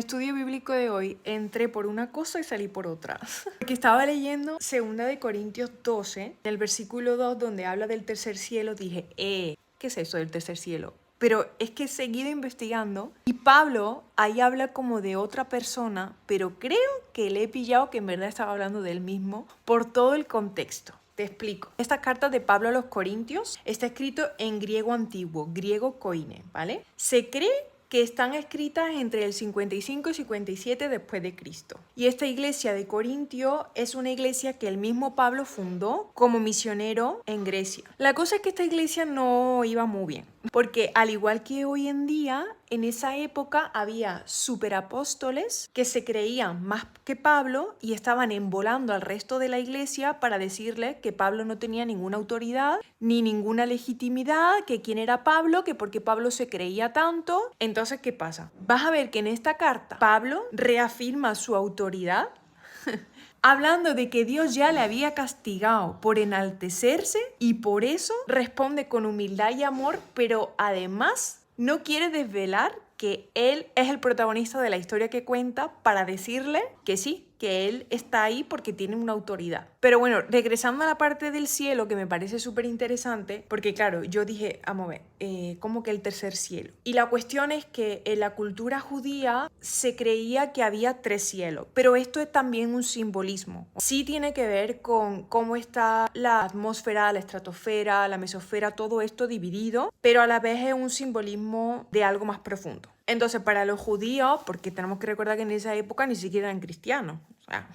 el estudio bíblico de hoy entré por una cosa y salí por otra. Porque estaba leyendo 2 Corintios 12, en el versículo 2, donde habla del tercer cielo, dije, ¿qué es eso del tercer cielo? Pero es que he seguido investigando y Pablo ahí habla como de otra persona, pero creo que le he pillado que en verdad estaba hablando de él mismo por todo el contexto. Te explico. Esta carta de Pablo a los Corintios está escrito en griego antiguo, griego koine, ¿vale? Se cree que están escritas entre el 55 y 57 después de Cristo. Y esta iglesia de Corintio es una iglesia que el mismo Pablo fundó como misionero en Grecia. La cosa es que esta iglesia no iba muy bien, porque al igual que hoy en día, en esa época había superapóstoles que se creían más que Pablo y estaban embolando al resto de la iglesia para decirle que Pablo no tenía ninguna autoridad ni ninguna legitimidad, que quién era Pablo, que porque Pablo se creía tanto. Entonces, ¿qué pasa? Vas a ver que en esta carta Pablo reafirma su autoridad hablando de que Dios ya le había castigado por enaltecerse y por eso responde con humildad y amor, pero además no quiere desvelar que él es el protagonista de la historia que cuenta para decirle que sí, que él está ahí porque tiene una autoridad. Pero bueno, regresando a la parte del cielo, que me parece súper interesante, porque claro, yo dije, vamos a ver, ¿cómo que el tercer cielo? Y la cuestión es que en la cultura judía se creía que había 3 cielos, pero esto es también un simbolismo. Sí tiene que ver con cómo está la atmósfera, la estratosfera, la mesosfera, todo esto dividido, pero a la vez es un simbolismo de algo más profundo. Entonces, para los judíos, porque tenemos que recordar que en esa época ni siquiera eran cristianos, o sea,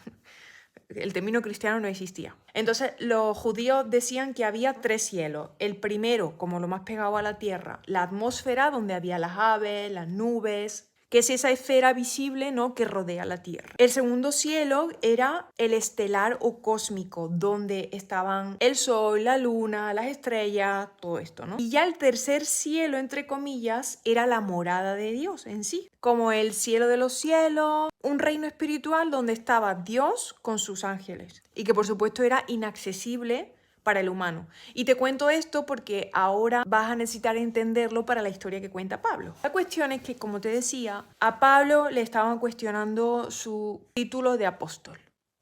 el término cristiano no existía. Entonces, los judíos decían que había 3 cielos. El primero, como lo más pegado a la tierra, la atmósfera, donde había las aves, las nubes, que es esa esfera visible, ¿no?, que rodea la Tierra. El segundo cielo era el estelar o cósmico, donde estaban el sol, la luna, las estrellas, todo esto, ¿no? Y ya el tercer cielo, entre comillas, era la morada de Dios en sí, como el cielo de los cielos, un reino espiritual donde estaba Dios con sus ángeles y que por supuesto era inaccesible para el humano. Y te cuento esto porque ahora vas a necesitar entenderlo para la historia que cuenta Pablo. La cuestión es que, como te decía, a Pablo le estaban cuestionando su título de apóstol.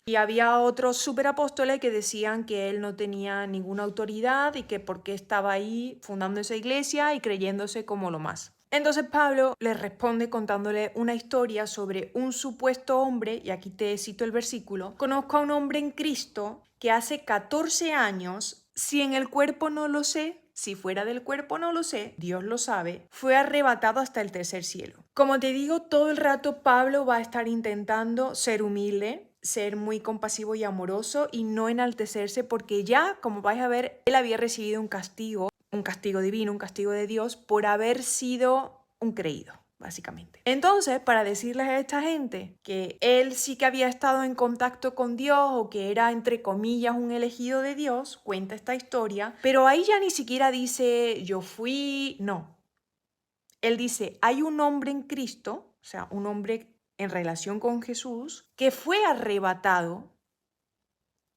Y había otros superapóstoles que decían que él no tenía ninguna autoridad y que por qué estaba ahí fundando esa iglesia y creyéndose como lo más. Entonces Pablo les responde contándole una historia sobre un supuesto hombre, y aquí te cito el versículo: conozco a un hombre en Cristo que hace 14 años, si en el cuerpo no lo sé, si fuera del cuerpo no lo sé, Dios lo sabe, fue arrebatado hasta el tercer cielo. Como te digo, todo el rato Pablo va a estar intentando ser humilde, ser muy compasivo y amoroso y no enaltecerse, porque ya, como vais a ver, él había recibido un castigo divino, un castigo de Dios por haber sido un creído, básicamente. Entonces, para decirles a esta gente que él sí que había estado en contacto con Dios o que era, entre comillas, un elegido de Dios, cuenta esta historia, pero ahí ya ni siquiera dice yo fui, no. Él dice, hay un hombre en Cristo, o sea, un hombre en relación con Jesús, que fue arrebatado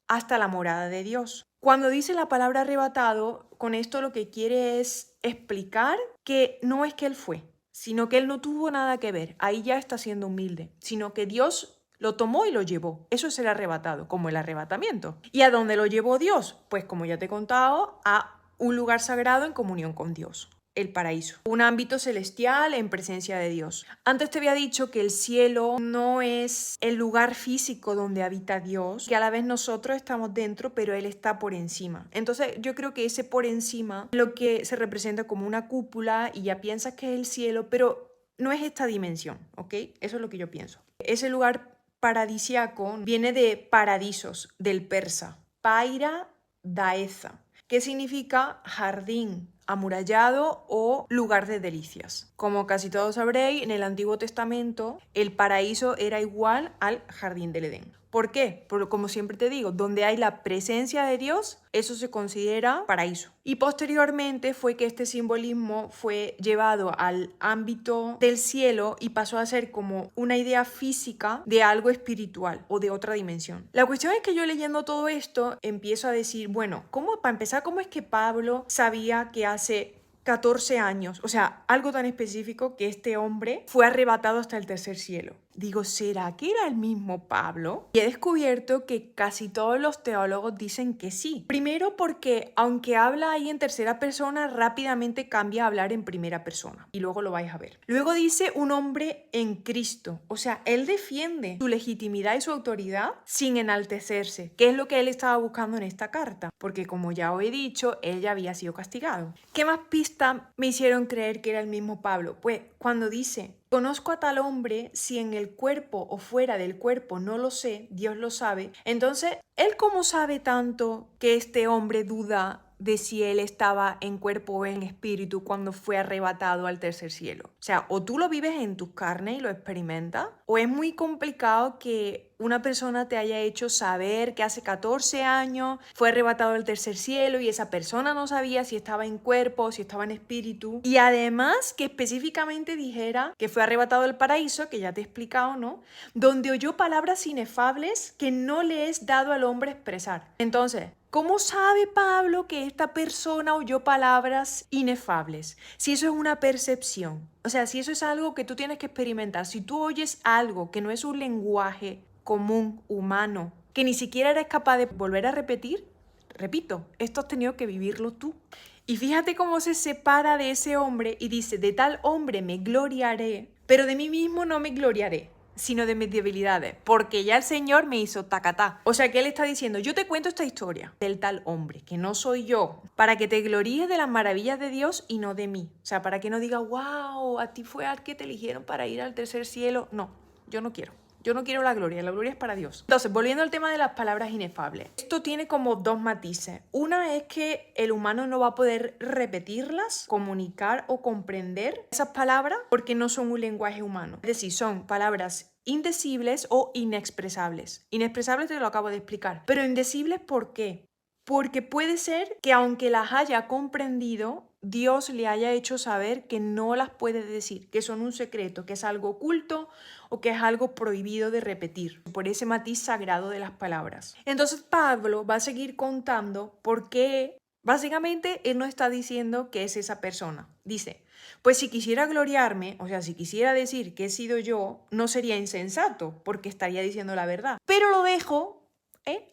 hasta la morada de Dios. Cuando dice la palabra arrebatado, con esto lo que quiere es explicar que no es que él fue, sino que él no tuvo nada que ver. Ahí ya está siendo humilde, sino que Dios lo tomó y lo llevó. Eso es el arrebatado, como el arrebatamiento. ¿Y a dónde lo llevó Dios? Pues como ya te he contado, a un lugar sagrado en comunión con Dios. El paraíso, un ámbito celestial en presencia de Dios. Antes te había dicho que el cielo no es el lugar físico donde habita Dios, que a la vez nosotros estamos dentro, pero Él está por encima. Entonces yo creo que ese por encima es lo que se representa como una cúpula y ya piensas que es el cielo, pero no es esta dimensión, ¿ok? Eso es lo que yo pienso. Ese lugar paradisiaco viene de paradisos, del persa, paira daeza, que significa jardín amurallado o lugar de delicias. Como casi todos sabréis, en el Antiguo Testamento el paraíso era igual al jardín del Edén. ¿Por qué? Porque, como siempre te digo, donde hay la presencia de Dios, eso se considera paraíso. Y posteriormente fue que este simbolismo fue llevado al ámbito del cielo y pasó a ser como una idea física de algo espiritual o de otra dimensión. La cuestión es que yo, leyendo todo esto, empiezo a decir, bueno, para empezar, ¿cómo es que Pablo sabía que hace 14 años. O sea, algo tan específico que este hombre fue arrebatado hasta el tercer cielo. Digo, ¿será que era el mismo Pablo? Y he descubierto que casi todos los teólogos dicen que sí. Primero porque aunque habla ahí en tercera persona, rápidamente cambia a hablar en primera persona. Y luego lo vais a ver. Luego dice un hombre en Cristo. O sea, él defiende su legitimidad y su autoridad sin enaltecerse, que es lo que él estaba buscando en esta carta. Porque como ya os he dicho, él ya había sido castigado. ¿Qué más pistas me hicieron creer que era el mismo Pablo? Pues cuando dice: conozco a tal hombre, si en el cuerpo o fuera del cuerpo no lo sé, Dios lo sabe. Entonces, ¿él cómo sabe tanto que este hombre duda de si él estaba en cuerpo o en espíritu cuando fue arrebatado al tercer cielo? O sea, o tú lo vives en tus carnes y lo experimentas, o es muy complicado que una persona te haya hecho saber que hace 14 años fue arrebatado al tercer cielo y esa persona no sabía si estaba en cuerpo o si estaba en espíritu. Y además que específicamente dijera que fue arrebatado del paraíso, que ya te he explicado, ¿no? Donde oyó palabras inefables que no le es dado al hombre expresar. Entonces, ¿cómo sabe Pablo que esta persona oyó palabras inefables? Si eso es una percepción, o sea, si eso es algo que tú tienes que experimentar, si tú oyes algo que no es un lenguaje común, humano, que ni siquiera eres capaz de volver a repetir, repito, esto has tenido que vivirlo tú. Y fíjate cómo se separa de ese hombre y dice: de tal hombre me gloriaré, pero de mí mismo no me gloriaré, sino de mis debilidades, porque ya el Señor me hizo tacatá. O sea que él está diciendo: yo te cuento esta historia del tal hombre, que no soy yo, para que te gloríes de las maravillas de Dios y no de mí. O sea, para que no digas: wow, a ti fue al que te eligieron para ir al tercer cielo. No, yo no quiero. Yo no quiero la gloria es para Dios. Entonces, volviendo al tema de las palabras inefables. Esto tiene como dos matices. Una es que el humano no va a poder repetirlas, comunicar o comprender esas palabras porque no son un lenguaje humano. Es decir, son palabras indecibles o inexpresables. Inexpresables te lo acabo de explicar. Pero indecibles, ¿por qué? Porque puede ser que aunque las haya comprendido, Dios le haya hecho saber que no las puede decir, que son un secreto, que es algo oculto o que es algo prohibido de repetir, por ese matiz sagrado de las palabras. Entonces Pablo va a seguir contando por qué, básicamente, él no está diciendo que es esa persona. Dice: pues si quisiera gloriarme, o sea, si quisiera decir que he sido yo, no sería insensato, porque estaría diciendo la verdad. Pero lo dejo,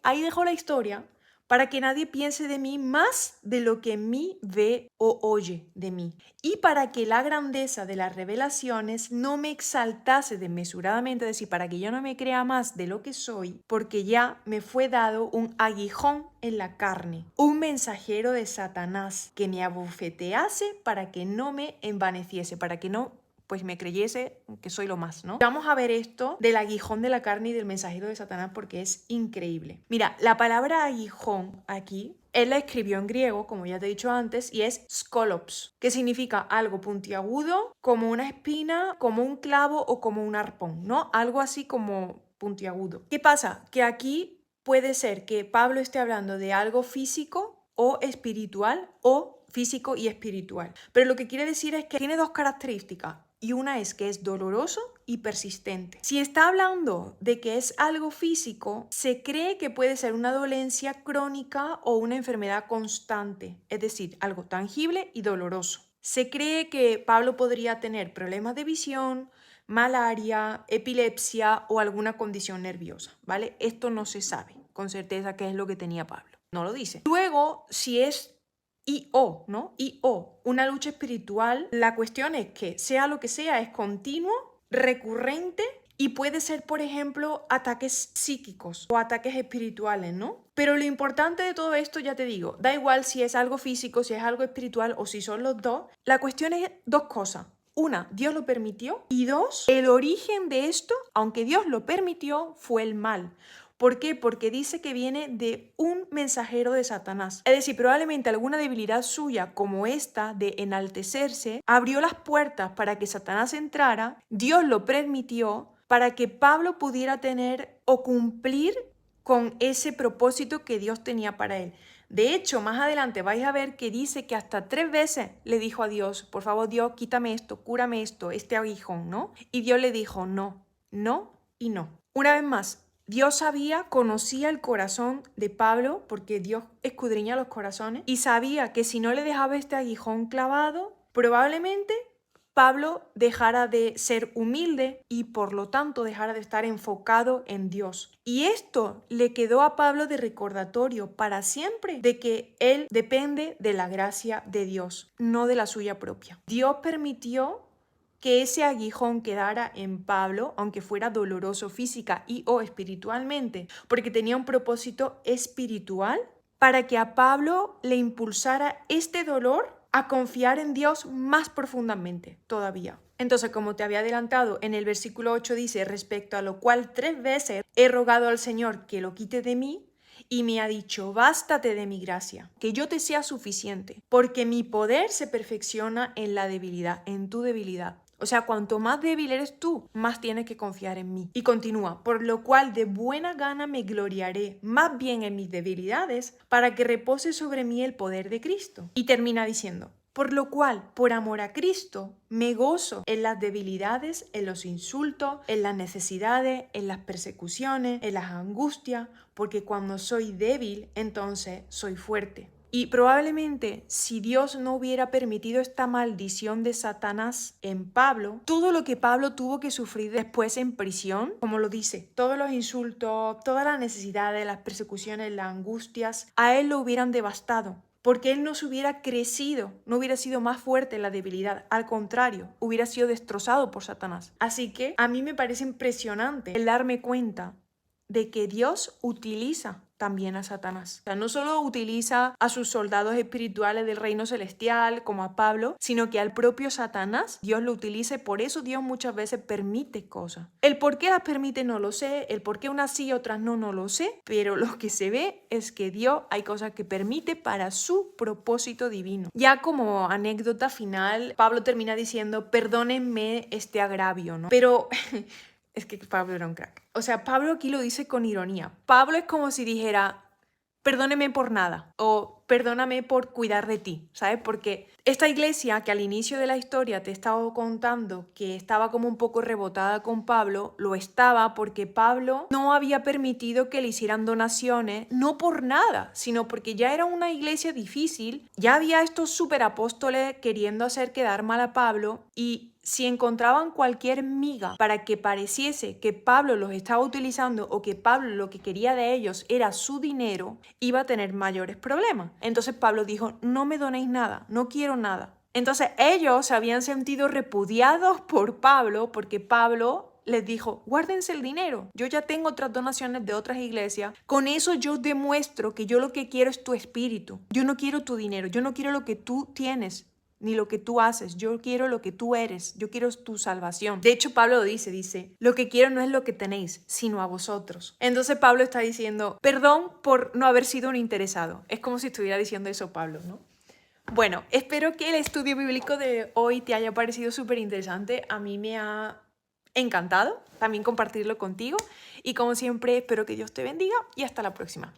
ahí dejo la historia, para que nadie piense de mí más de lo que en mí ve o oye de mí, y para que la grandeza de las revelaciones no me exaltase desmesuradamente, es decir, para que yo no me crea más de lo que soy, porque ya me fue dado un aguijón en la carne, un mensajero de Satanás, que me abofetease para que no me envaneciese, para que no pues me creyese que soy lo más, ¿no? Vamos a ver esto del aguijón de la carne y del mensajero de Satanás porque es increíble. Mira, la palabra aguijón aquí, él la escribió en griego, como ya te he dicho antes, y es skolops, que significa algo puntiagudo, como una espina, como un clavo o como un arpón, ¿no? Algo así como puntiagudo. ¿Qué pasa? Que aquí puede ser que Pablo esté hablando de algo físico o espiritual, o físico y espiritual. Pero lo que quiere decir es que tiene dos características. Y una es que es doloroso y persistente. Si está hablando de que es algo físico, se cree que puede ser una dolencia crónica o una enfermedad constante, es decir, algo tangible y doloroso. Se cree que Pablo podría tener problemas de visión, malaria, epilepsia o alguna condición nerviosa, ¿vale? Esto no se sabe con certeza qué es lo que tenía Pablo. No lo dice. Luego, si es ¿no? Una lucha espiritual, la cuestión es que sea lo que sea, es continuo, recurrente y puede ser, por ejemplo, ataques psíquicos o ataques espirituales, ¿no? Pero lo importante de todo esto, ya te digo, da igual si es algo físico, si es algo espiritual o si son los dos, la cuestión es dos cosas. Una, Dios lo permitió, y dos, el origen de esto, aunque Dios lo permitió, fue el mal. ¿Por qué? Porque dice que viene de un mensajero de Satanás. Es decir, probablemente alguna debilidad suya, como esta de enaltecerse, abrió las puertas para que Satanás entrara, Dios lo permitió para que Pablo pudiera tener o cumplir con ese propósito que Dios tenía para él. De hecho, más adelante vais a ver que dice que hasta 3 veces le dijo a Dios: por favor, Dios, quítame esto, cúrame esto, este aguijón, ¿no? Y Dios le dijo: no, no y no. Una vez más, Dios sabía, conocía el corazón de Pablo, porque Dios escudriña los corazones, y sabía que si no le dejaba este aguijón clavado, probablemente Pablo dejara de ser humilde y por lo tanto dejara de estar enfocado en Dios. Y esto le quedó a Pablo de recordatorio para siempre de que él depende de la gracia de Dios, no de la suya propia. Dios permitió que ese aguijón quedara en Pablo, aunque fuera doloroso física y o espiritualmente, porque tenía un propósito espiritual para que a Pablo le impulsara este dolor a confiar en Dios más profundamente todavía. Entonces, como te había adelantado, en el versículo 8 dice, respecto a lo cual 3 veces he rogado al Señor que lo quite de mí, y me ha dicho, bástate de mi gracia, que yo te sea suficiente, porque mi poder se perfecciona en la debilidad, en tu debilidad. O sea, cuanto más débil eres tú, más tienes que confiar en mí. Y continúa, por lo cual de buena gana me gloriaré más bien en mis debilidades, para que repose sobre mí el poder de Cristo. Y termina diciendo, por lo cual, por amor a Cristo, me gozo en las debilidades, en los insultos, en las necesidades, en las persecuciones, en las angustias, porque cuando soy débil, entonces soy fuerte. Y probablemente si Dios no hubiera permitido esta maldición de Satanás en Pablo, todo lo que Pablo tuvo que sufrir después en prisión, como lo dice, todos los insultos, todas las necesidades, las persecuciones, las angustias, a él lo hubieran devastado. Porque él no se hubiera crecido, no hubiera sido más fuerte en la debilidad. Al contrario, hubiera sido destrozado por Satanás. Así que a mí me parece impresionante el darme cuenta de que Dios utiliza también a Satanás. O sea, no solo utiliza a sus soldados espirituales del reino celestial, como a Pablo, sino que al propio Satanás Dios lo utiliza y por eso Dios muchas veces permite cosas. El por qué las permite no lo sé, el por qué unas sí y otras no, no lo sé, pero lo que se ve es que Dios hay cosas que permite para su propósito divino. Ya como anécdota final, Pablo termina diciendo, perdónenme este agravio, ¿no? Pero es que Pablo era un crack. O sea, Pablo aquí lo dice con ironía. Pablo es como si dijera, perdóneme por nada o perdóname por cuidar de ti, ¿sabes? Porque esta iglesia que al inicio de la historia te he estado contando que estaba como un poco rebotada con Pablo, lo estaba porque Pablo no había permitido que le hicieran donaciones, no por nada, sino porque ya era una iglesia difícil, ya había estos superapóstoles queriendo hacer quedar mal a Pablo y si encontraban cualquier miga para que pareciese que Pablo los estaba utilizando o que Pablo lo que quería de ellos era su dinero, iba a tener mayores problemas. Entonces Pablo dijo, no me donéis nada, no quiero nada. Entonces ellos se habían sentido repudiados por Pablo porque Pablo les dijo, guárdense el dinero, yo ya tengo otras donaciones de otras iglesias, con eso yo demuestro que yo lo que quiero es tu espíritu, yo no quiero tu dinero, yo no quiero lo que tú tienes, ni lo que tú haces, yo quiero lo que tú eres, yo quiero tu salvación. De hecho, Pablo lo dice, lo que quiero no es lo que tenéis, sino a vosotros. Entonces Pablo está diciendo, perdón por no haber sido un interesado. Es como si estuviera diciendo eso Pablo, ¿no? Bueno, espero que el estudio bíblico de hoy te haya parecido súper interesante. A mí me ha encantado también compartirlo contigo y como siempre espero que Dios te bendiga y hasta la próxima.